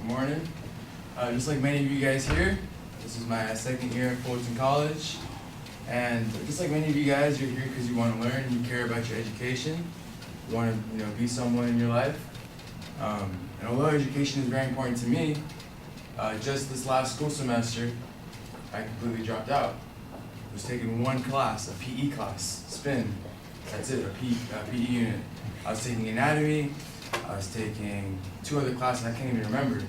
Good morning. Just like many of you guys here, this is my second year at Fullerton College. And just like many of you guys, you're here because you want to learn, you care about your education, you want to be someone in your life. And although education is very important to me, just this last school semester, I completely dropped out. I was taking one class, a PE class, spin. That's it, a PE unit. I was taking anatomy, I was taking 2 other classes I can't even remember.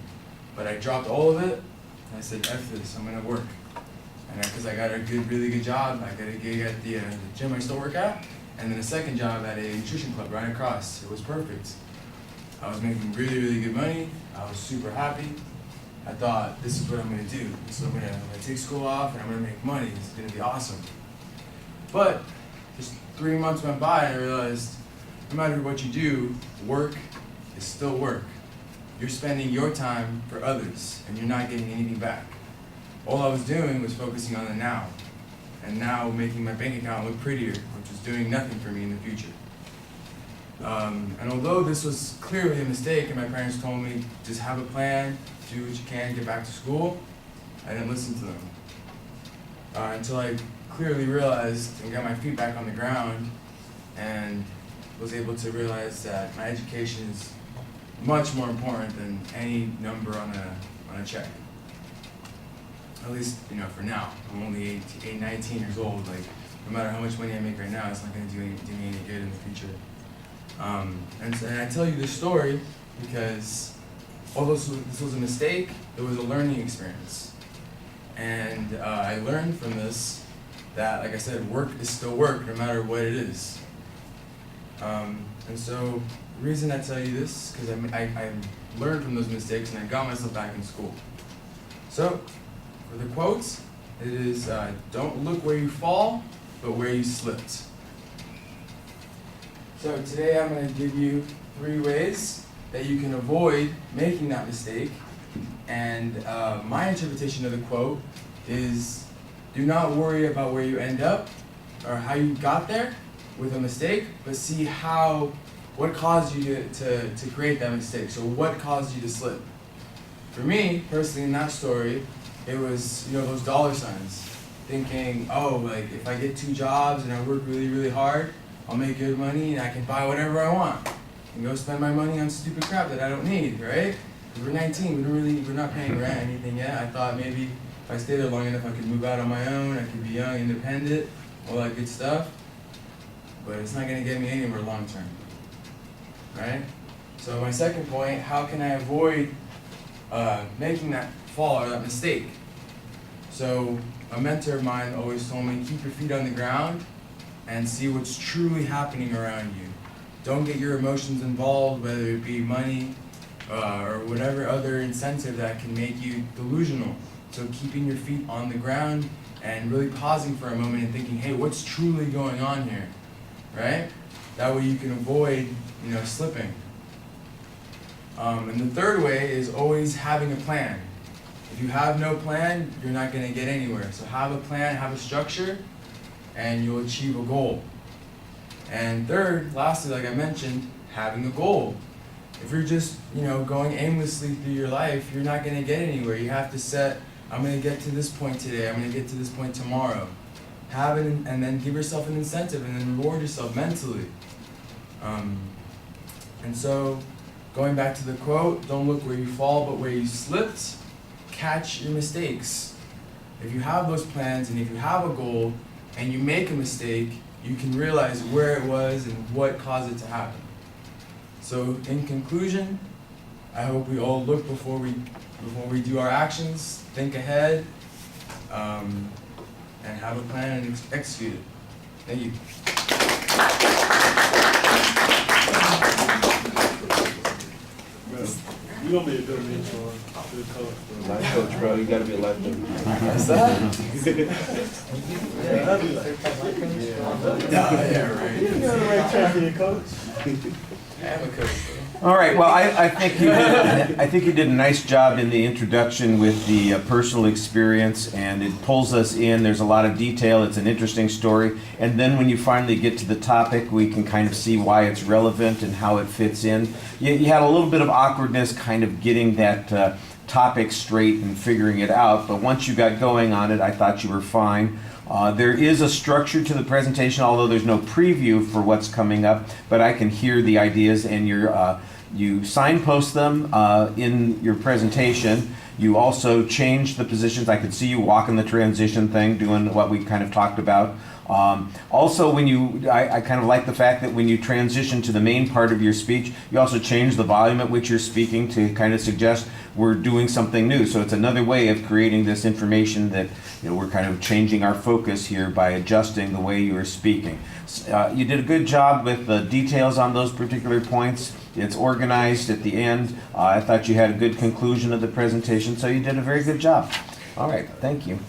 But I dropped all of it, and I said, F this, I'm gonna work. And because I got a really good job, I got a gig at the gym I still work at, and then a second job at a nutrition club right across. It was perfect. I was making really good money. I was super happy. I thought, this is what I'm gonna do. So I'm gonna take school off and I'm gonna make money. It's gonna be awesome. But just 3 months went by and I realized no matter what you do, work is still work. You're spending your time for others and you're not getting anything back. All I was doing was focusing on the now, and now making my bank account look prettier, which was doing nothing for me in the future. And although this was clearly a mistake and my parents told me, just have a plan, do what you can, get back to school, I didn't listen to them. Until I clearly realized and got my feet back on the ground and was able to realize that my education is much more important than any number on a check. At least, for now. I'm only 19 years old. Like, no matter how much money I make right now, it's not going to do me any good in the future. And I tell you this story because although this was a mistake, it was a learning experience. And I learned from this that, like I said, work is still work no matter what it is. And so the reason I tell you this is because I learned from those mistakes and I got myself back in school. So for the quotes, it is, don't look where you fall, but where you slipped. So today I'm going to give you 3 ways that you can avoid making that mistake. And my interpretation of the quote is, do not worry about where you end up or how you got there with a mistake, but see what caused you to create that mistake. So what caused you to slip? For me, personally, in that story, it was those dollar signs. Thinking, oh, like if I get 2 jobs and I work really hard, I'll make good money and I can buy whatever I want and go spend my money on stupid crap that I don't need, right? Because we're 19, we're not paying rent or anything yet. I thought maybe if I stayed there long enough, I could move out on my own, I could be young, independent, all that good stuff. But it's not going to get me anywhere long term, right? So my second point, how can I avoid making that fall or that mistake? So a mentor of mine always told me, keep your feet on the ground and see what's truly happening around you. Don't get your emotions involved, whether it be money or whatever other incentive that can make you delusional. So keeping your feet on the ground and really pausing for a moment and thinking, hey, what's truly going on here, right? That way you can avoid, slipping. And the third way is always having a plan. If you have no plan, you're not going to get anywhere. So have a plan, have a structure, and you'll achieve a goal. And third, lastly, like I mentioned, having a goal. If you're just, going aimlessly through your life, you're not going to get anywhere. You have to set, I'm going to get to this point today, I'm going to get to this point tomorrow. Have it and then give yourself an incentive and then reward yourself mentally. And so, going back to the quote, don't look where you fall, but where you slipped. Catch your mistakes. If you have those plans and if you have a goal and you make a mistake, you can realize where it was and what caused it to happen. So in conclusion, I hope we all look before we do our actions, think ahead, and have a plan and execute it. Thank you. You're going to be a good mentor. Life coach, bro. You gotta be a life coach. What's that? Yeah, right. You're on the right track here, coach. I am a coach, All right. Well, I think you did a nice job in the introduction with the personal experience, and it pulls us in. There's a lot of detail. It's an interesting story, and then when you finally get to the topic, we can kind of see why it's relevant and how it fits in. You had a little bit of awkwardness, kind of getting that topic straight and figuring it out. But once you got going on it, I thought you were fine. There is a structure to the presentation, although there's no preview for what's coming up, but I can hear the ideas, and you signpost them in your presentation. You also change the positions. I could see you walking the transition thing, doing what we kind of talked about. Also, I kind of like the fact that when you transition to the main part of your speech, you also change the volume at which you're speaking to kind of suggest we're doing something new. So it's another way of creating this information that we're kind of changing our focus here by adjusting the way you are speaking. You did a good job with the details on those particular points. It's organized at the end. I thought you had a good conclusion of the presentation, so you did a very good job. All right, thank you.